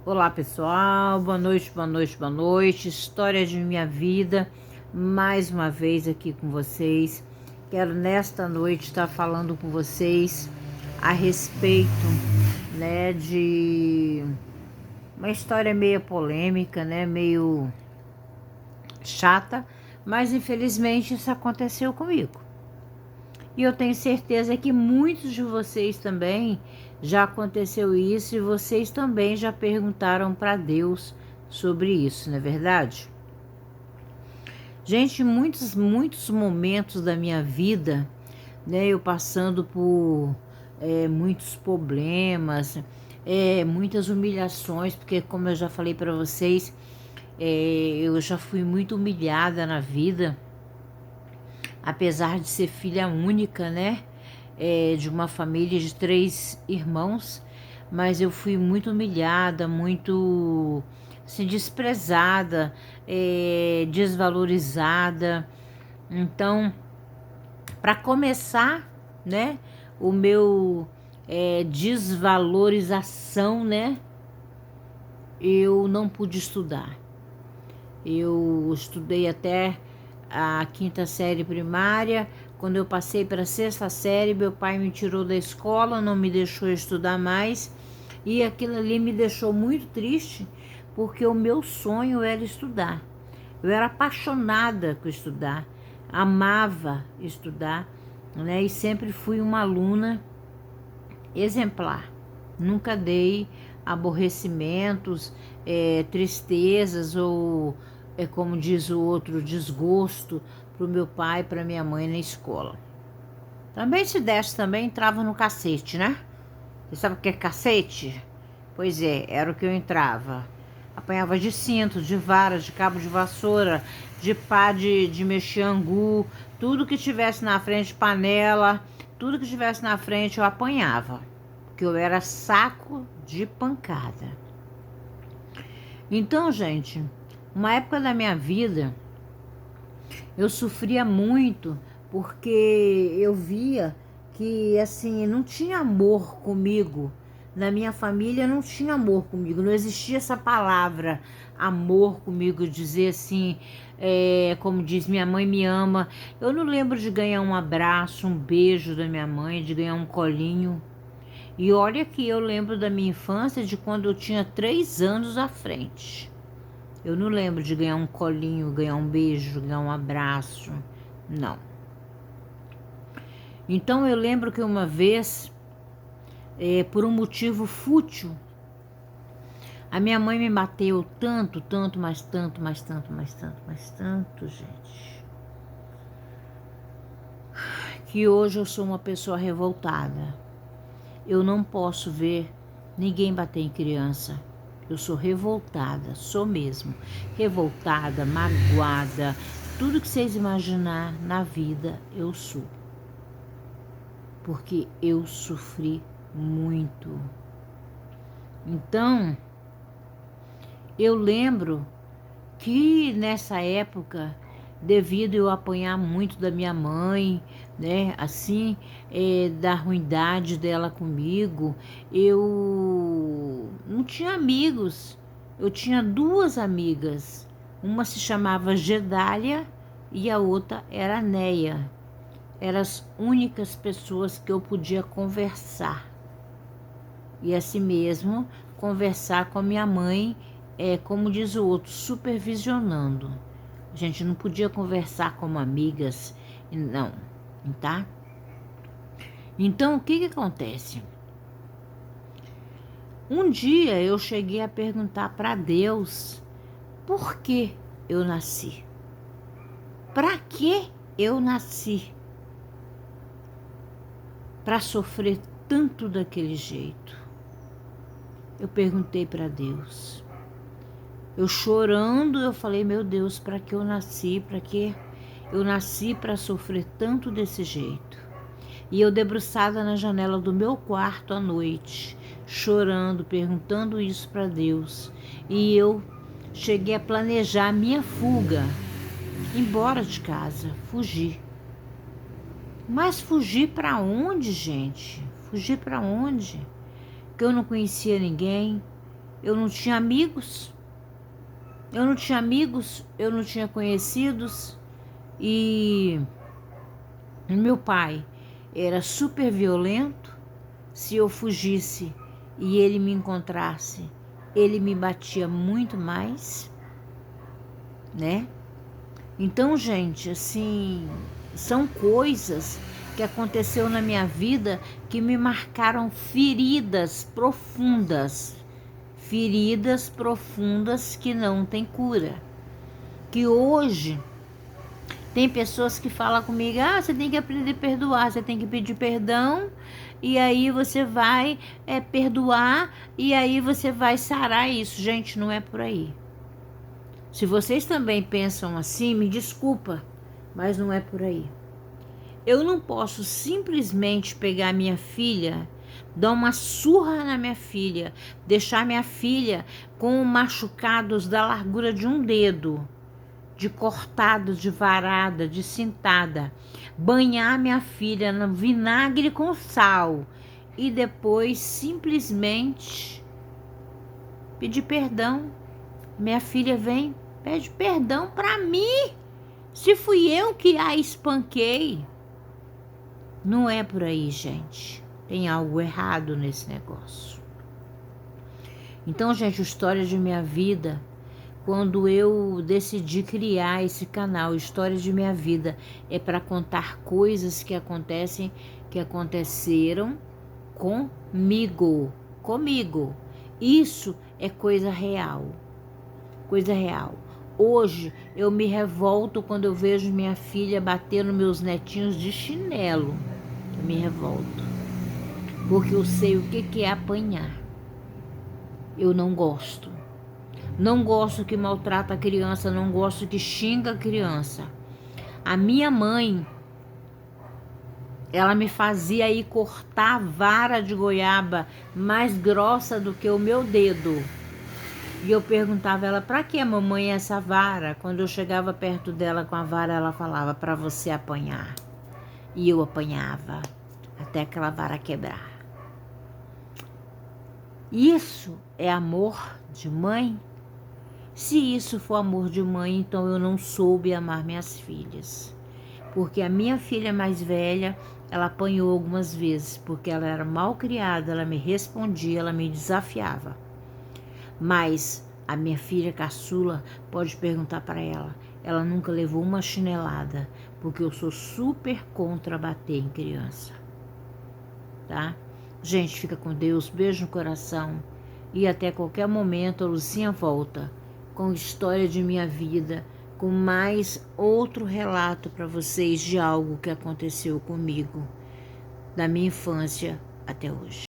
Olá pessoal, boa noite, boa noite, boa noite. História de minha vida, mais uma vez aqui com vocês. Quero nesta noite estar falando com vocês a respeito, de uma história meio polêmica, meio chata, mas infelizmente isso aconteceu comigo. E eu tenho certeza que muitos de vocês também já aconteceu isso e vocês também já perguntaram para Deus sobre isso, não é verdade? Gente, muitos momentos da minha vida, eu passando por muitos problemas, muitas humilhações, porque como eu já falei para vocês, eu já fui muito humilhada na vida, apesar de ser filha única, de uma família de 3 irmãos, mas eu fui muito humilhada, muito assim, desprezada, desvalorizada. Então, para começar, o meu desvalorização, eu não pude estudar. Eu estudei até a 5ª série primária. Quando eu passei para a 6ª série, meu pai me tirou da escola, não me deixou estudar mais. E aquilo ali me deixou muito triste, porque o meu sonho era estudar. Eu era apaixonada por estudar, amava estudar, e sempre fui uma aluna exemplar. Nunca dei aborrecimentos, tristezas ou, como diz o outro, desgosto para o meu pai e para minha mãe na escola. Também se desse, também entrava no cacete, né? Você sabe o que é cacete? Pois é, era o que eu entrava. Apanhava de cinto, de vara, de cabo de vassoura, de pá de mexer angu, tudo que tivesse na frente, panela, tudo que tivesse na frente eu apanhava, porque eu era saco de pancada. Então, gente, uma época da minha vida, eu sofria muito, porque eu via que, assim, não tinha amor comigo. Na minha família não tinha amor comigo, não existia essa palavra amor comigo, dizer assim, como diz, minha mãe me ama. Eu não lembro de ganhar um abraço, um beijo da minha mãe, de ganhar um colinho. E olha que eu lembro da minha infância, de quando eu tinha 3 anos à frente. Eu não lembro de ganhar um colinho, ganhar um beijo, ganhar um abraço, não. Então eu lembro que uma vez, por um motivo fútil, a minha mãe me bateu tanto, tanto, mais tanto, mais tanto, mais tanto, mais tanto, gente, que hoje eu sou uma pessoa revoltada. Eu não posso ver ninguém bater em criança. Eu sou revoltada, sou mesmo. Revoltada, magoada, tudo que vocês imaginar na vida eu sou. Porque eu sofri muito. Então, eu lembro que nessa época, devido eu apanhar muito da minha mãe, assim, da ruindade dela comigo, eu não tinha amigos. Eu tinha 2 amigas. Uma se chamava Gedália e a outra era Neia. Eram as únicas pessoas que eu podia conversar. E assim mesmo, conversar com a minha mãe, como diz o outro, supervisionando. A gente não podia conversar como amigas, não, tá? Então, o que acontece? Um dia eu cheguei a perguntar para Deus por que eu nasci. Para que eu nasci? Para sofrer tanto daquele jeito. Eu perguntei para Deus. Eu chorando, eu falei, meu Deus, para que eu nasci? Para que eu nasci para sofrer tanto desse jeito? E eu debruçada na janela do meu quarto à noite, chorando, perguntando isso para Deus. E eu cheguei a planejar a minha fuga, embora de casa, fugir. Mas fugir para onde, gente? Fugir para onde? Que eu não conhecia ninguém. eu não tinha amigos, eu não tinha conhecidos, e meu pai era super violento. Se eu fugisse e ele me encontrasse, ele me batia muito mais, né? Então, gente, assim, são coisas que aconteceu na minha vida que me marcaram feridas profundas que não tem cura. Que hoje tem pessoas que falam comigo: ah, você tem que aprender a perdoar, você tem que pedir perdão, e aí você vai perdoar, e aí você vai sarar isso. Gente, não é por aí. Se vocês também pensam assim, me desculpa, mas não é por aí. Eu não posso simplesmente pegar minha filha, dar uma surra na minha filha, deixar minha filha com machucados da largura de um dedo, de cortado, de varada, de cintada, banhar minha filha no vinagre com sal e depois simplesmente pedir perdão. Minha filha vem, pede perdão para mim, se fui eu que a espanquei. Não é por aí, gente. Tem algo errado nesse negócio. Então, gente, a história de minha vida, quando eu decidi criar esse canal, História de Minha Vida, é para contar coisas que aconteceram comigo. Isso é coisa real. Coisa real. Hoje eu me revolto quando eu vejo minha filha bater nos meus netinhos de chinelo. Eu me revolto. Porque eu sei o que é apanhar. Eu não gosto. Não gosto que maltrata a criança, não gosto que xinga a criança. A minha mãe, ela me fazia ir cortar a vara de goiaba mais grossa do que o meu dedo. E eu perguntava a ela: pra que, mamãe, essa vara? Quando eu chegava perto dela com a vara, ela falava: pra você apanhar. E eu apanhava até aquela vara quebrar. Isso é amor de mãe? Se isso for amor de mãe, então eu não soube amar minhas filhas. Porque a minha filha mais velha, ela apanhou algumas vezes, porque ela era mal criada, ela me respondia, ela me desafiava. Mas a minha filha caçula, pode perguntar para ela, ela nunca levou uma chinelada, porque eu sou super contra bater em criança. Tá? Gente, fica com Deus, beijo no coração, e até qualquer momento a Lucinha volta com história de minha vida, com mais outro relato para vocês de algo que aconteceu comigo, da minha infância até hoje.